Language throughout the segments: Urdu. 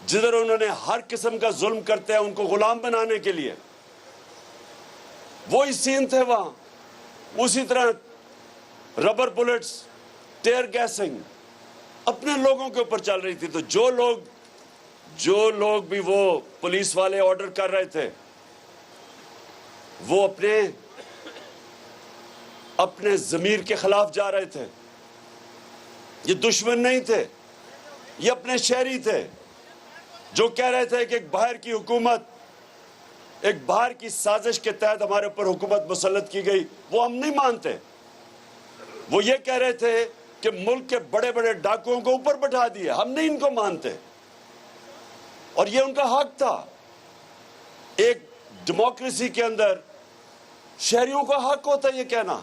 جدھر انہوں نے ہر قسم کا ظلم کرتے ہیں ان کو غلام بنانے کے لیے، وہی سین تھے وہاں. اسی طرح ربر بلٹس، ٹیئر گیسنگ اپنے لوگوں کے اوپر چل رہی تھی. تو جو لوگ بھی وہ پولیس والے آرڈر کر رہے تھے وہ اپنے ضمیر کے خلاف جا رہے تھے. یہ دشمن نہیں تھے، یہ اپنے شہری تھے جو کہہ رہے تھے کہ ایک باہر کی حکومت، ایک باہر کی سازش کے تحت ہمارے اوپر حکومت مسلط کی گئی، وہ ہم نہیں مانتے. وہ یہ کہہ رہے تھے کہ ملک کے بڑے بڑے ڈاکوؤں کو اوپر بٹھا دیا، ہم نہیں ان کو مانتے. اور یہ ان کا حق تھا. ایک ڈیموکریسی کے اندر شہریوں کا حق ہوتا ہے یہ کہنا.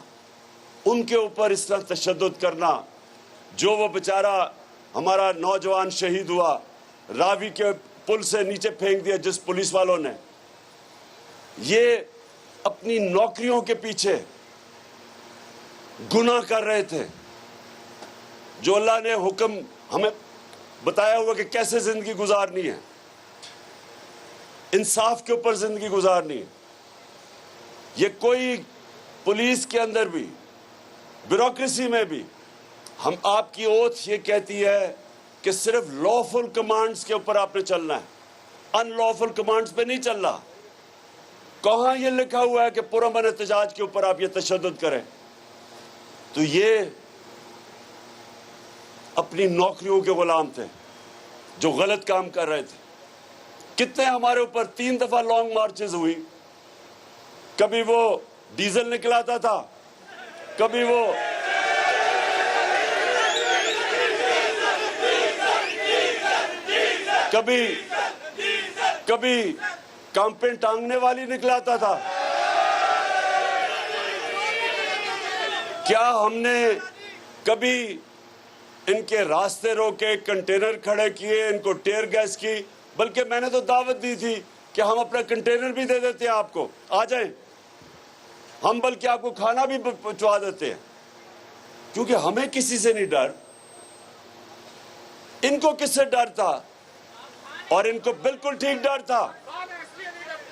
ان کے اوپر اس طرح تشدد کرنا، جو وہ بیچارہ ہمارا نوجوان شہید ہوا، راوی کے پل سے نیچے پھینک دیا جس پولیس والوں نے، یہ اپنی نوکریوں کے پیچھے گناہ کر رہے تھے. جو اللہ نے حکم ہمیں بتایا ہوا کہ کیسے زندگی گزارنی ہے، انصاف کے اوپر زندگی گزارنی ہے. یہ کوئی پولیس کے اندر بھی، بیوروکریسی میں بھی، ہم آپ کی اوتھ یہ کہتی ہے کہ صرف لافل کمانڈز کے اوپر آپ نے چلنا ہے، ان لافل کمانڈز پہ نہیں چلنا. کہاں یہ لکھا ہوا ہے کہ پرامن احتجاج کے اوپر آپ یہ تشدد کریں؟ تو یہ اپنی نوکریوں کے غلام تھے جو غلط کام کر رہے تھے. کتنے ہمارے اوپر 3 دفعہ لانگ مارچز ہوئی. کبھی وہ ڈیزل نکلاتا تھا، کبھی وہ کبھی کامپین ٹانگنے والی نکلاتا تھا. کیا ہم نے کبھی ان کے راستے روکے، کنٹینر کھڑے کیے، ان کو ٹیئر گیس کی؟ بلکہ میں نے تو دعوت دی تھی کہ ہم اپنا کنٹینر بھی دے دیتے ہیں آپ کو، آ جائیں. ہم بلکہ آپ کو کھانا بھی پہنچوا دیتے ہیں، کیونکہ ہمیں کسی سے نہیں ڈر. ان کو کس سے ڈر تھا؟ اور ان کو بالکل ٹھیک ڈر تھا.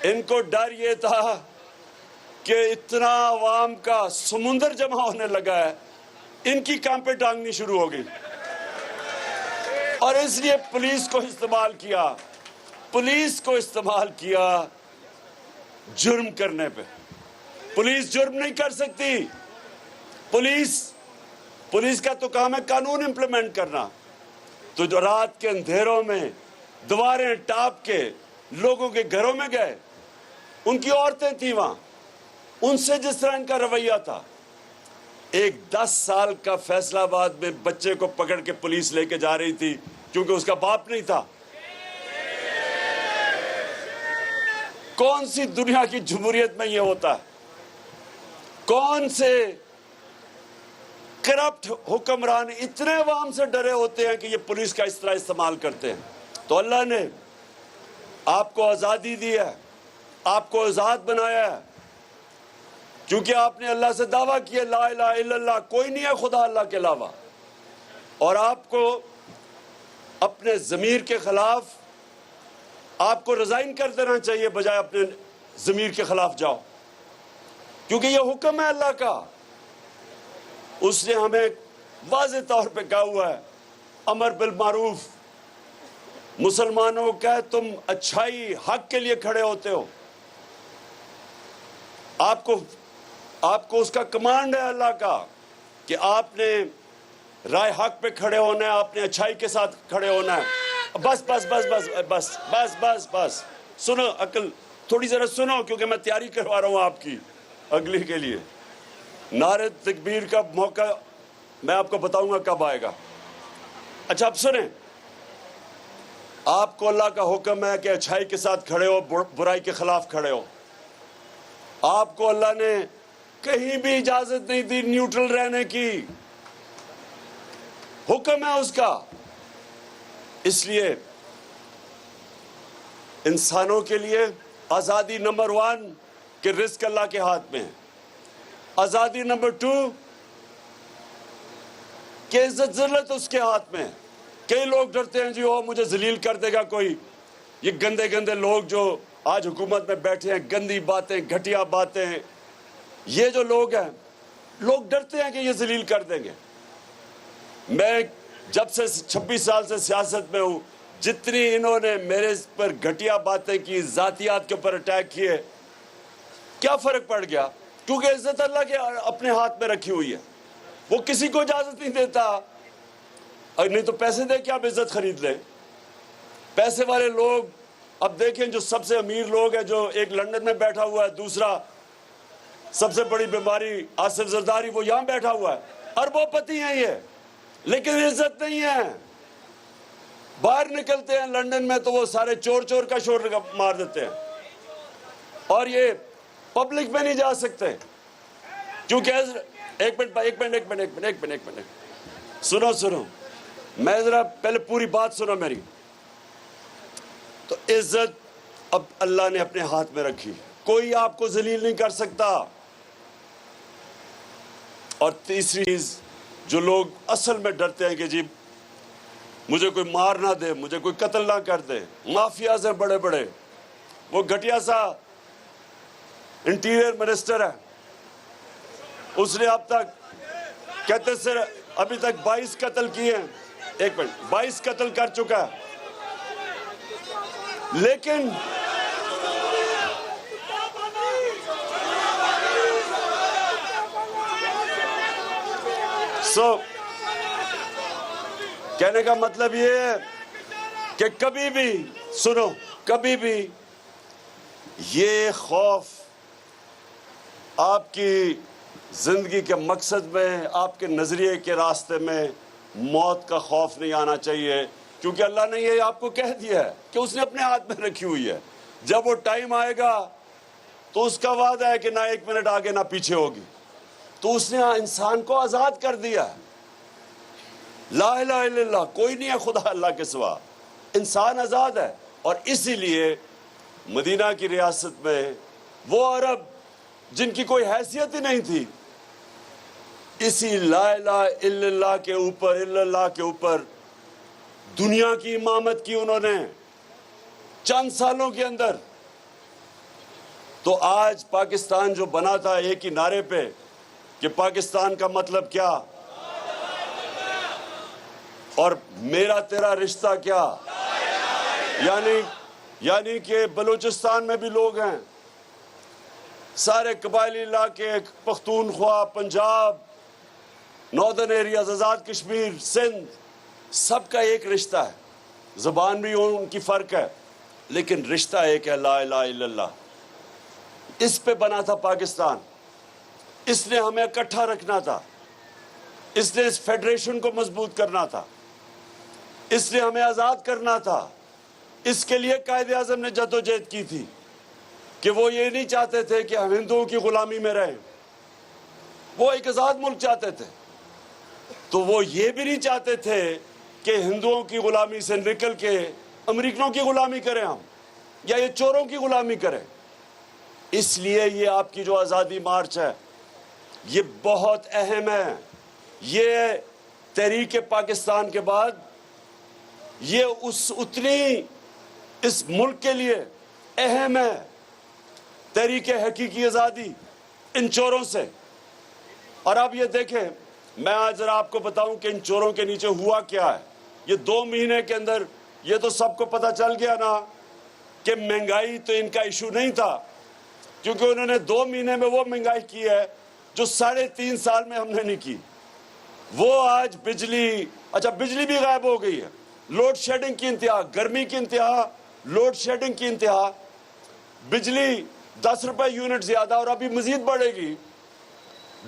ان کو ڈر یہ تھا کہ اتنا عوام کا سمندر جمع ہونے لگا ہے، ان کی کام پہ ٹانگنی شروع ہو گئی. اور اس لیے پولیس کو استعمال کیا جرم کرنے پہ. پولیس جرم نہیں کر سکتی. پولیس کا تو کام ہے قانون امپلیمنٹ کرنا. تو جو رات کے اندھیروں میں دیواریں ٹاپ کے لوگوں کے گھروں میں گئے، ان کی عورتیں تھیں وہاں، ان سے جس طرح ان کا رویہ تھا. ایک 10 سال کا فیصلہ آباد میں بچے کو پکڑ کے پولیس لے کے جا رہی تھی کیونکہ اس کا باپ نہیں تھا. کون سی دنیا کی جمہوریت میں یہ ہوتا ہے؟ کون سے کرپٹ حکمران اتنے عوام سے ڈرے ہوتے ہیں کہ یہ پولیس کا اس طرح استعمال کرتے ہیں؟ تو اللہ نے آپ کو آزادی دی ہے، آپ کو آزاد بنایا ہے، کیونکہ آپ نے اللہ سے دعویٰ کیا لا الہ الا اللہ، کوئی نہیں ہے خدا اللہ کے علاوہ. اور آپ کو اپنے ضمیر کے خلاف آپ کو ریزائن کر دینا چاہیے، بجائے اپنے ضمیر کے خلاف جاؤ، کیونکہ یہ حکم ہے اللہ کا. اس نے ہمیں واضح طور پہ کہا ہوا ہے، امر بالمعروف. مسلمانوں کو کہے تم اچھائی حق کے لیے کھڑے ہوتے ہو، آپ کو اس کا کمانڈ ہے اللہ کا کہ آپ نے رائے حق پہ کھڑے ہونا ہے، آپ نے اچھائی کے ساتھ کھڑے ہونا ہے. بس بس بس بس بس بس بس بس سنو، عقل تھوڑی ذرا سنو، کیونکہ میں تیاری کروا رہا ہوں آپ کی اگلی کے لیے. نعرہ تکبیر کا موقع میں آپ کو بتاؤں گا کب آئے گا. اچھا اب سنیں، آپ کو اللہ کا حکم ہے کہ اچھائی کے ساتھ کھڑے ہو، برائی کے خلاف کھڑے ہو. آپ کو اللہ نے کہیں بھی اجازت نہیں دی نیوٹرل رہنے کی، حکم ہے اس کا. اس لیے انسانوں کے لیے آزادی نمبر 1 کہ رزق اللہ کے ہاتھ میں ہے. آزادی نمبر 2 کہ عزت ذلت اس کے ہاتھ میں ہے. کئی لوگ ڈرتے ہیں جی وہ مجھے ذلیل کر دے گا کوئی. یہ گندے گندے لوگ جو آج حکومت میں بیٹھے ہیں, گندی باتیں, گھٹیا باتیں, یہ جو لوگ ہیں, لوگ ڈرتے ہیں کہ یہ ذلیل کر دیں گے. میں جب سے 26 سال سے سیاست میں ہوں, جتنی انہوں نے میرے پر گھٹیا باتیں کی, ذاتیات کے اوپر اٹیک کیے, کیا فرق پڑ گیا؟ کیونکہ عزت اللہ کے اپنے ہاتھ میں رکھی ہوئی ہے. وہ کسی کو اجازت نہیں دیتا. نہیں تو پیسے دے کے آپ عزت خرید لیں. پیسے والے لوگ اب دیکھیں, جو سب سے امیر لوگ ہیں, جو ایک لندن میں بیٹھا ہوا ہے, دوسرا سب سے بڑی بیماری آصف زرداری, وہ یہاں بیٹھا ہوا ہے, اربوں پتی ہیں یہ, لیکن عزت نہیں ہے. باہر نکلتے ہیں لندن میں تو وہ سارے چور چور کا شور مار دیتے ہیں, اور یہ پبلک میں نہیں جا سکتے کیونکہ ایک منٹ سنو, میں ذرا پہلے پوری بات سنو میری. تو عزت اب اللہ نے اپنے ہاتھ میں رکھی, کوئی آپ کو ذلیل نہیں کر سکتا. اور تیسری چیز, جو لوگ اصل میں ڈرتے ہیں کہ جی مجھے کوئی مار نہ دے, مجھے کوئی قتل نہ کر دے, مافیاز ہیں بڑے بڑے. وہ گھٹیا سا انٹیریئر منسٹر ہے, اس نے اب تک کہتے سر ابھی تک 22 قتل کیے ہیں. 22 قتل کر چکا ہے, لیکن کہنے کا مطلب یہ ہے کہ کبھی بھی سنو, کبھی بھی یہ خوف آپ کی زندگی کے مقصد میں, آپ کے نظریے کے راستے میں موت کا خوف نہیں آنا چاہیے, کیونکہ اللہ نے یہ آپ کو کہہ دیا ہے کہ اس نے اپنے ہاتھ میں رکھی ہوئی ہے. جب وہ ٹائم آئے گا تو اس کا وعدہ ہے کہ نہ 1 منٹ آگے نہ پیچھے ہوگی. تو اس نے انسان کو آزاد کر دیا ہے. لا الہ الا اللہ, کوئی نہیں ہے خدا اللہ کے سوا, انسان آزاد ہے. اور اسی لیے مدینہ کی ریاست میں وہ عرب جن کی کوئی حیثیت ہی نہیں تھی, اسی لا الہ الا اللہ کے اوپر دنیا کی امامت کی انہوں نے چند سالوں کے اندر. تو آج پاکستان جو بنا تھا ایک ہی نعرے پہ کہ پاکستان کا مطلب کیا اور میرا تیرا رشتہ کیا, یعنی کہ بلوچستان میں بھی لوگ ہیں, سارے قبائلی علاقے, پختونخوا, پنجاب, ناردرن ایریاز, آزاد کشمیر, سندھ, سب کا ایک رشتہ ہے. زبان بھی ان کی فرق ہے, لیکن رشتہ ایک ہے, لا الہ الا اللہ. اس پہ بنا تھا پاکستان. اس نے ہمیں اکٹھا رکھنا تھا, اس نے اس فیڈریشن کو مضبوط کرنا تھا, اس نے ہمیں آزاد کرنا تھا. اس کے لیے قائد اعظم نے جدوجہد کی تھی کہ وہ یہ نہیں چاہتے تھے کہ ہم ہندوؤں کی غلامی میں رہیں, وہ ایک آزاد ملک چاہتے تھے. تو وہ یہ بھی نہیں چاہتے تھے کہ ہندوؤں کی غلامی سے نکل کے امریکنوں کی غلامی کریں ہم, یا یہ چوروں کی غلامی کریں. اس لیے یہ آپ کی جو آزادی مارچ ہے یہ بہت اہم ہے. یہ تحریک پاکستان کے بعد یہ اتنی اس ملک کے لیے اہم ہے, تحریک حقیقی آزادی ان چوروں سے. اور آپ یہ دیکھیں, میں آج ذرا آپ کو بتاؤں کہ ان چوروں کے نیچے ہوا کیا ہے. یہ 2 مہینے کے اندر یہ تو سب کو پتہ چل گیا نا کہ مہنگائی تو ان کا ایشو نہیں تھا, کیونکہ انہوں نے 2 مہینے میں وہ مہنگائی کی ہے جو 3.5 سال میں ہم نے نہیں کی. وہ آج بجلی بھی غائب ہو گئی ہے, لوڈ شیڈنگ کی انتہا, گرمی کی انتہا, لوڈ شیڈنگ کی انتہا, بجلی 10 روپے یونٹ زیادہ, اور ابھی مزید بڑھے گی.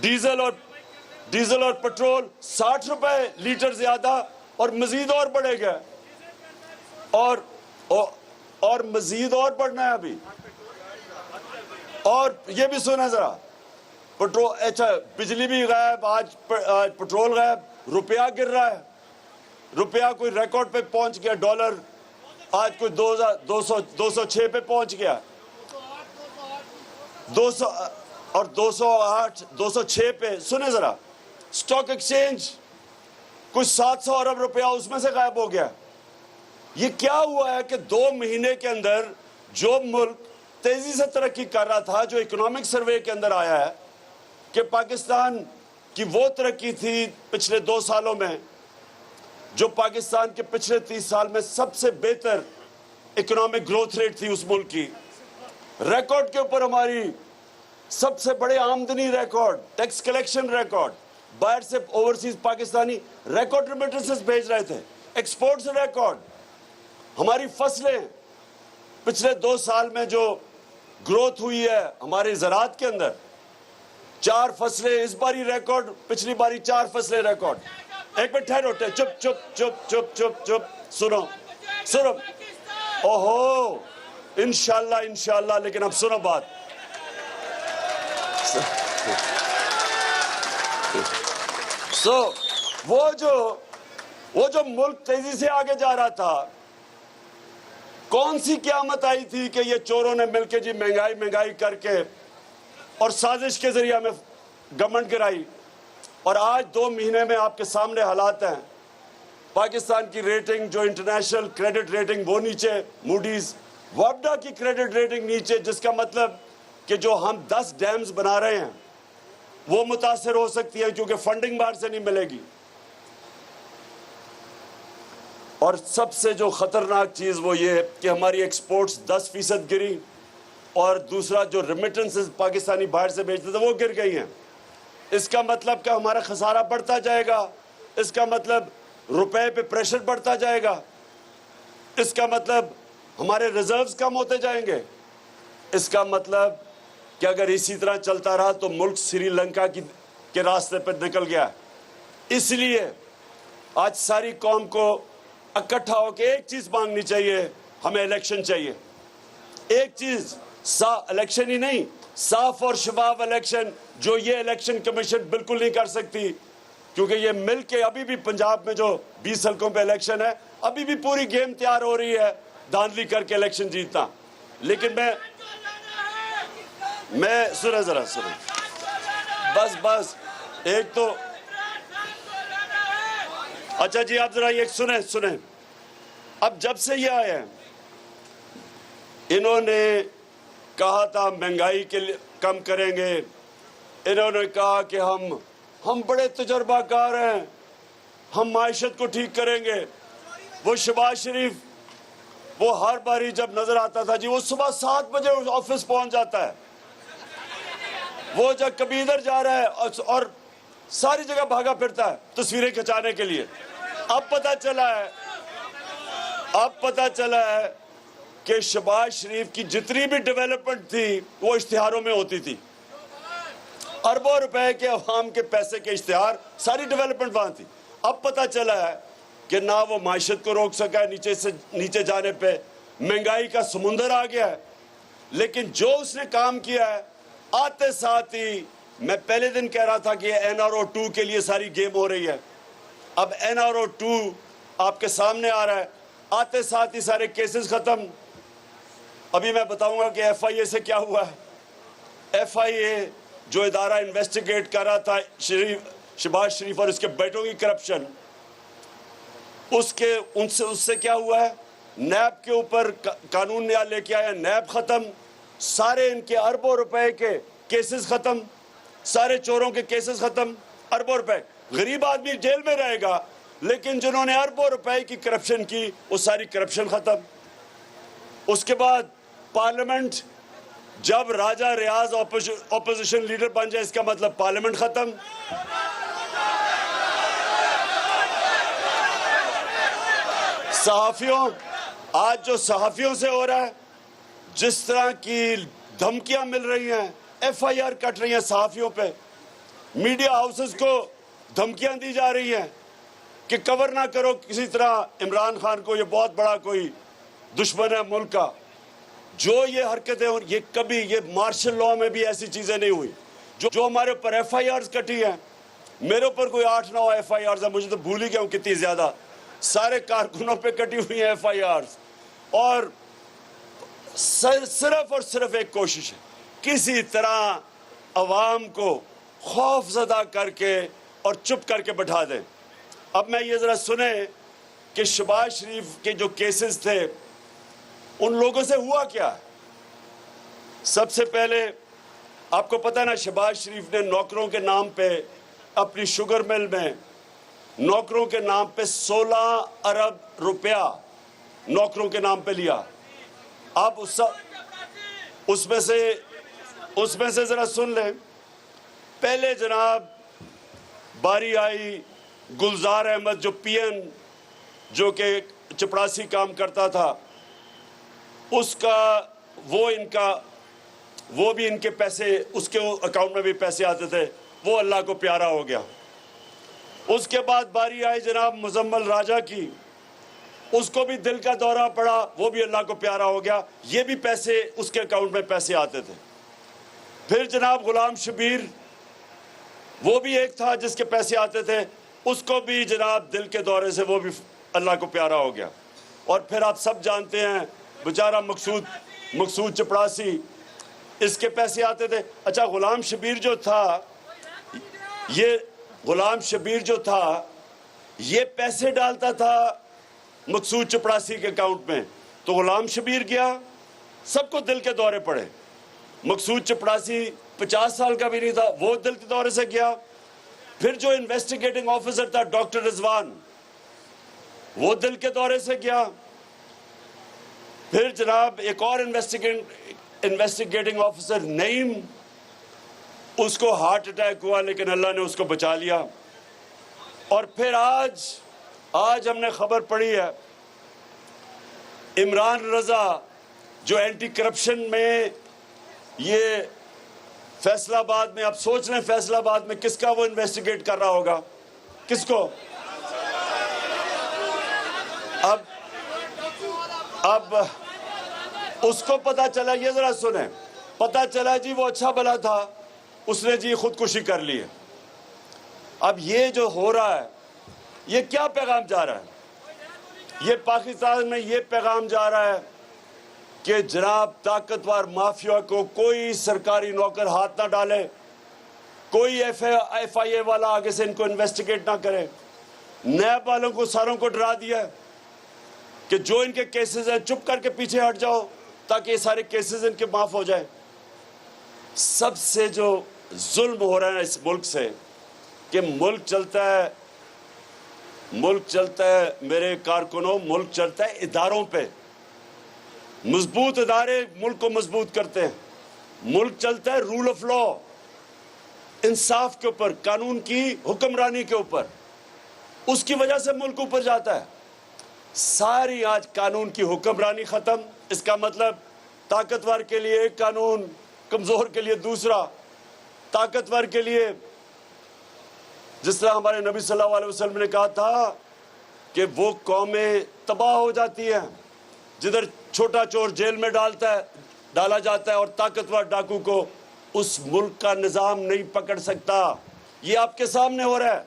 ڈیزل اور پٹرول 60 روپے لیٹر زیادہ, اور مزید اور بڑھے گا, اور مزید اور بڑھنا ہے ابھی. اور یہ بھی سنا ذرا, بجلی بھی غائب, آج پٹرول غائب, روپیہ گر رہا ہے, روپیہ کوئی ریکارڈ پہ پہنچ گیا, ڈالر آج کوئی 206 پہ پہنچ گیا, 200 اور 208 206 پہ. سنیں ذرا, سٹاک ایکسچینج کچھ 700 ارب روپیہ اس میں سے غائب ہو گیا. یہ کیا ہوا ہے کہ 2 مہینے کے اندر جو ملک تیزی سے ترقی کر رہا تھا, جو اکنامک سروے کے اندر آیا ہے کہ پاکستان کی وہ ترقی تھی پچھلے 2 سالوں میں جو پاکستان کے پچھلے 30 سال میں سب سے بہتر اکنامک گروتھ ریٹ تھی اس ملک کی, ریکارڈ کے اوپر ہماری سب سے بڑے آمدنی ریکارڈ, ٹیکس کلیکشن ریکارڈ, باہر سے اوورسیز پاکستانی ریکارڈ ریمیٹنسز بھیج رہے تھے, ایکسپورٹس ریکارڈ, ہماری فصلیں پچھلے 2 سال میں جو گروتھ ہوئی ہے ہمارے زراعت کے اندر, 4 فصلیں اس باری ریکارڈ, پچھلی باری 4 فصلیں ریکارڈ. ایک منٹ ٹھہرو, چپ چپ چپ چپ چپ چپ سنو سنو, اوہو انشاءاللہ انشاءاللہ, لیکن اب سنو بات. وہ جو ملک تیزی سے آگے جا رہا تھا, کون سی قیامت آئی تھی کہ یہ چوروں نے مل کے جی مہنگائی کر کے اور سازش کے ذریعے ہمیں گورنمنٹ گرائی, اور آج 2 مہینے میں آپ کے سامنے حالات ہیں. پاکستان کی ریٹنگ جو انٹرنیشنل کریڈٹ ریٹنگ وہ نیچے, موڈیز وابڈا کی کریڈٹ ریٹنگ نیچے, جس کا مطلب کہ جو ہم 10 ڈیمز بنا رہے ہیں وہ متاثر ہو سکتی ہے کیونکہ فنڈنگ باہر سے نہیں ملے گی. اور سب سے جو خطرناک چیز وہ یہ کہ ہماری ایکسپورٹس 10% گری, اور دوسرا جو ریمیٹنسز پاکستانی باہر سے بھیجتے تھے وہ گر گئی ہیں. اس کا مطلب کہ ہمارا خسارہ بڑھتا جائے گا, اس کا مطلب روپے پہ پریشر بڑھتا جائے گا, اس کا مطلب ہمارے ریزروز کم ہوتے جائیں گے, اس کا مطلب کہ اگر اسی طرح چلتا رہا تو ملک سری لنکا کے راستے پر نکل گیا. اس لیے آج ساری قوم کو اکٹھا ہو کے ایک چیز مانگنی چاہیے, ہمیں الیکشن چاہیے. ایک چیز, الیکشن ہی نہیں, صاف اور شفاف الیکشن, جو یہ الیکشن کمیشن بالکل نہیں کر سکتی, کیونکہ یہ مل کے ابھی بھی پنجاب میں جو 20 حلقوں پہ الیکشن ہے, ابھی بھی پوری گیم تیار ہو رہی ہے دھاندلی کر کے الیکشن جیتنا. لیکن میں سنیں ذرا سنیں, بس ایک تو اچھا جی آپ ذرا یہ سنیں. اب جب سے یہ آئے ہیں انہوں نے کہا تھا مہنگائی کے لیے کم کریں گے, انہوں نے کہا کہ ہم بڑے تجربہ کار ہیں, ہم معیشت کو ٹھیک کریں گے. وہ شہباز شریف وہ ہر باری جب نظر آتا تھا جی وہ صبح 7 بجے آفس پہنچ جاتا ہے, وہ جب کبھی ادھر جا رہا ہے اور ساری جگہ بھاگا پھرتا ہے تصویریں کھچانے کے لیے. اب پتہ چلا ہے کہ شہباز شریف کی جتنی بھی ڈیولپمنٹ تھی وہ اشتہاروں میں ہوتی تھی, اربوں روپے کے عوام کے پیسے کے اشتہار, ساری ڈیولپمنٹ وہاں تھی. اب پتہ چلا ہے کہ نہ وہ معیشت کو روک سکا ہے, نیچے جانے پہ مہنگائی کا سمندر آ گیا ہے. لیکن جو اس نے کام کیا ہے, آتے ساتھ ہی میں پہلے دن کہہ رہا تھا کہ NRO 2 کے لیے ساری گیم ہو رہی ہے. اب NRO 2 آپ کے سامنے آ رہا ہے, آتے ساتھ ہی سارے کیسز ختم. ابھی میں بتاؤں گا کہ FIA سے کیا ہوا ہے. FIA جو ادارہ انویسٹیگیٹ کر رہا تھا شہباز شریف اور اس کے بیٹوں کی کرپشن, اس سے کیا ہوا ہے, نیب کے اوپر قانون نیا لے کے آیا, نیب ختم, سارے ان کے اربوں روپے کے کیسز ختم, سارے چوروں کے کیسز ختم, اربوں روپے. غریب آدمی جیل میں رہے گا, لیکن جنہوں نے اربوں روپے کی کرپشن کی وہ ساری کرپشن ختم. اس کے بعد پارلیمنٹ, جب راجہ ریاض اپوزیشن لیڈر بن جائے اس کا مطلب پارلیمنٹ ختم. صحافیوں, آج جو صحافیوں سے ہو رہا ہے, جس طرح کی دھمکیاں مل رہی ہیں, FIR کٹ رہی ہیں صحافیوں پہ, میڈیا ہاؤسز کو دھمکیاں دی جا رہی ہیں کہ کور نہ کرو کسی طرح عمران خان کو, یہ بہت بڑا کوئی دشمن ہے ملک کا. جو یہ حرکتیں, یہ کبھی یہ مارشل لاء میں بھی ایسی چیزیں نہیں ہوئی. جو ہمارے اوپر FIRs کٹی ہیں, میرے اوپر کوئی 8-9 FIRs ہیں, مجھے تو بھول ہی گیا ہوں کتنی زیادہ, سارے کارکنوں پہ کٹی ہوئی ہیں FIRs. اور صرف اور صرف ایک کوشش ہے, کسی طرح عوام کو خوف زدہ کر کے اور چپ کر کے بٹھا دیں. اب میں یہ ذرا سنیں کہ شہباز شریف کے جو کیسز تھے ان لوگوں سے ہوا کیا. سب سے پہلے آپ کو پتہ ہے نا، شہباز شریف نے نوکروں کے نام پہ اپنی شوگر مل میں نوکروں کے نام پہ 16 ارب روپیہ نوکروں کے نام پہ لیا. آپ اس میں سے ذرا سن لیں. پہلے جناب باری آئی گلزار احمد جو پی این جو کہ چپڑاسی کام کرتا تھا، اس کا وہ بھی ان کے پیسے، اس کے اکاؤنٹ میں بھی پیسے آتے تھے، وہ اللہ کو پیارا ہو گیا. اس کے بعد باری آئی جناب مزمل راجہ کی، اس کو بھی دل کا دورہ پڑا، وہ بھی اللہ کو پیارا ہو گیا، یہ بھی پیسے اس کے اکاؤنٹ میں پیسے آتے تھے. پھر جناب غلام شبیر، وہ بھی ایک تھا جس کے پیسے آتے تھے، اس کو بھی جناب دل کے دورے سے وہ بھی اللہ کو پیارا ہو گیا. اور پھر آپ سب جانتے ہیں بیچارہ مقصود چپڑاسی، اس کے پیسے آتے تھے. اچھا غلام شبیر جو تھا یہ پیسے ڈالتا تھا مقصود چپڑاسی کے اکاؤنٹ میں، تو غلام شبیر گیا، سب کو دل کے دورے پڑے. مقصود چپڑاسی 50 سال کا بھی نہیں تھا، وہ دل کے دورے سے گیا. پھر جو انویسٹیگیٹنگ آفیسر تھا ڈاکٹر رضوان، وہ دل کے دورے سے گیا. پھر جناب ایک اور انویسٹیگیٹنگ آفیسر نعیم، اس کو ہارٹ اٹیک ہوا لیکن اللہ نے اس کو بچا لیا. اور پھر آج ہم نے خبر پڑھی ہے عمران رضا جو اینٹی کرپشن میں، یہ فیصل آباد میں، آپ سوچ رہے ہیں فیصل آباد میں کس کا وہ انویسٹیگیٹ کر رہا ہوگا؟ کس کو؟ اب اس کو پتا چلا، یہ ذرا سنیں، پتا چلا جی وہ اچھا بھلا تھا، اس نے جی خودکشی کر لی ہے. اب یہ جو ہو رہا ہے یہ کیا پیغام جا رہا ہے؟ یہ پاکستان میں یہ پیغام جا رہا ہے کہ جناب طاقتور مافیا کو کوئی سرکاری نوکر ہاتھ نہ ڈالے، کوئی ایف آئی اے والا آگے سے ان کو انویسٹیگیٹ نہ کرے. نیب والوں کو ساروں کو ڈرا دیا کہ جو ان کے کیسز ہیں چپ کر کے پیچھے ہٹ جاؤ تاکہ یہ سارے کیسز ان کے معاف ہو جائیں. سب سے جو ظلم ہو رہا ہے اس ملک سے کہ ملک چلتا ہے میرے کارکنوں، ملک چلتا ہے اداروں پہ. مضبوط ادارے ملک کو مضبوط کرتے ہیں. ملک چلتا ہے رول آف لا، انصاف کے اوپر، قانون کی حکمرانی کے اوپر. اس کی وجہ سے ملک اوپر جاتا ہے. ساری آج قانون کی حکمرانی ختم. اس کا مطلب طاقتور کے لیے ایک قانون، کمزور کے لیے دوسرا. طاقتور کے لیے جس طرح ہمارے نبی صلی اللہ علیہ وسلم نے کہا تھا کہ وہ قومیں تباہ ہو جاتی ہیں جدھر چھوٹا چور جیل میں ڈالا جاتا ہے اور طاقتور ڈاکو کو اس ملک کا نظام نہیں پکڑ سکتا. یہ آپ کے سامنے ہو رہا ہے،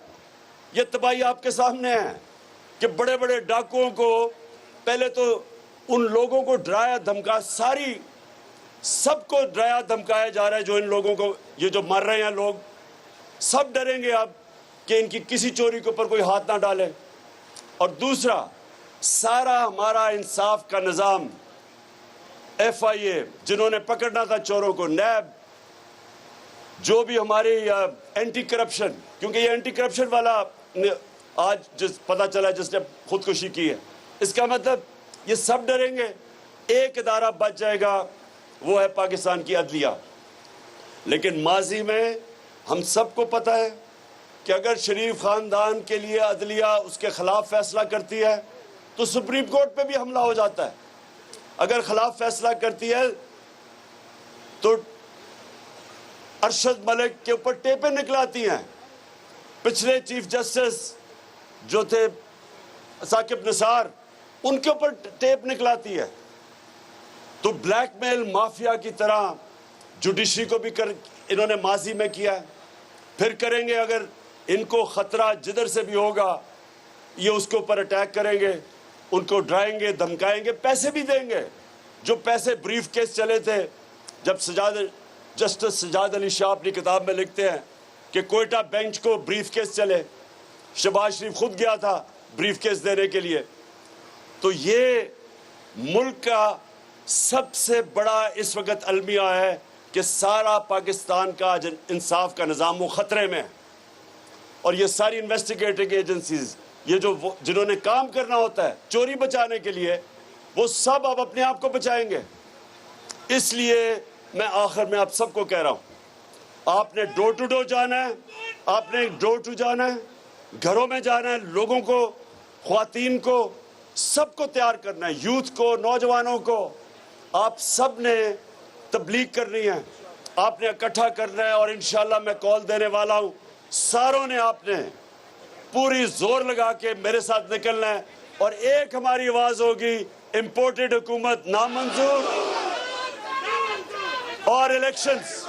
یہ تباہی آپ کے سامنے ہے کہ بڑے بڑے ڈاکوؤں کو پہلے تو ان لوگوں کو ڈرایا دھمکا، سب کو ڈرایا دھمکایا جا رہا ہے. جو ان لوگوں کو، یہ جو مر رہے ہیں لوگ، سب ڈریں گے اب کہ ان کی کسی چوری کے اوپر کوئی ہاتھ نہ ڈالے. اور دوسرا سارا ہمارا انصاف کا نظام، ایف آئی اے جنہوں نے پکڑنا تھا چوروں کو، نیب، جو بھی ہماری اینٹی کرپشن، کیونکہ یہ اینٹی کرپشن والا آج پتہ چلا جس نے خودکشی کی ہے، اس کا مطلب یہ سب ڈریں گے. ایک ادارہ بچ جائے گا، وہ ہے پاکستان کی عدلیہ. لیکن ماضی میں ہم سب کو پتہ ہے کہ اگر شریف خاندان کے لیے عدلیہ اس کے خلاف فیصلہ کرتی ہے تو سپریم کورٹ پہ بھی حملہ ہو جاتا ہے. اگر خلاف فیصلہ کرتی ہے تو ارشد ملک کے اوپر ٹیپیں نکلاتی ہیں. پچھلے چیف جسٹس جو تھے ثاقب نثار، ان کے اوپر ٹیپ نکلاتی ہے. تو بلیک میل مافیا کی طرح جوڈیشری کو بھی انہوں نے ماضی میں کیا ہے، پھر کریں گے. اگر ان کو خطرہ جدھر سے بھی ہوگا یہ اس کے اوپر اٹیک کریں گے، ان کو ڈرائیں گے، دھمکائیں گے، پیسے بھی دیں گے. جو پیسے بریف کیس چلے تھے، جب جسٹس سجاد علی شاہ اپنی کتاب میں لکھتے ہیں کہ کوئٹہ بینچ کو بریف کیس چلے شہباز شریف خود گیا تھا بریف کیس دینے کے لیے. تو یہ ملک کا سب سے بڑا اس وقت المیہ ہے کہ سارا پاکستان کا انصاف کا نظام وہ خطرے میں ہے. اور یہ ساری انویسٹیگیٹنگ ایجنسیز یہ جو جنہوں نے کام کرنا ہوتا ہے چوری بچانے کے لیے وہ سب اب اپنے آپ کو بچائیں گے. اس لیے میں آخر میں آپ سب کو کہہ رہا ہوں آپ نے ڈور ٹو ڈور جانا ہے, آپ نے ڈور ٹو جانا ہے, گھروں میں جانا ہے, لوگوں کو, خواتین کو, سب کو تیار کرنا ہے, یوتھ کو, نوجوانوں کو. آپ سب نے تبلیغ کرنی ہے, آپ نے اکٹھا کرنا ہے. اور انشاءاللہ میں کال دینے والا ہوں, ساروں نے آپ نے پوری زور لگا کے میرے ساتھ نکلنا ہے. اور ایک ہماری آواز ہوگی امپورٹڈ حکومت نامنظور اور الیکشنز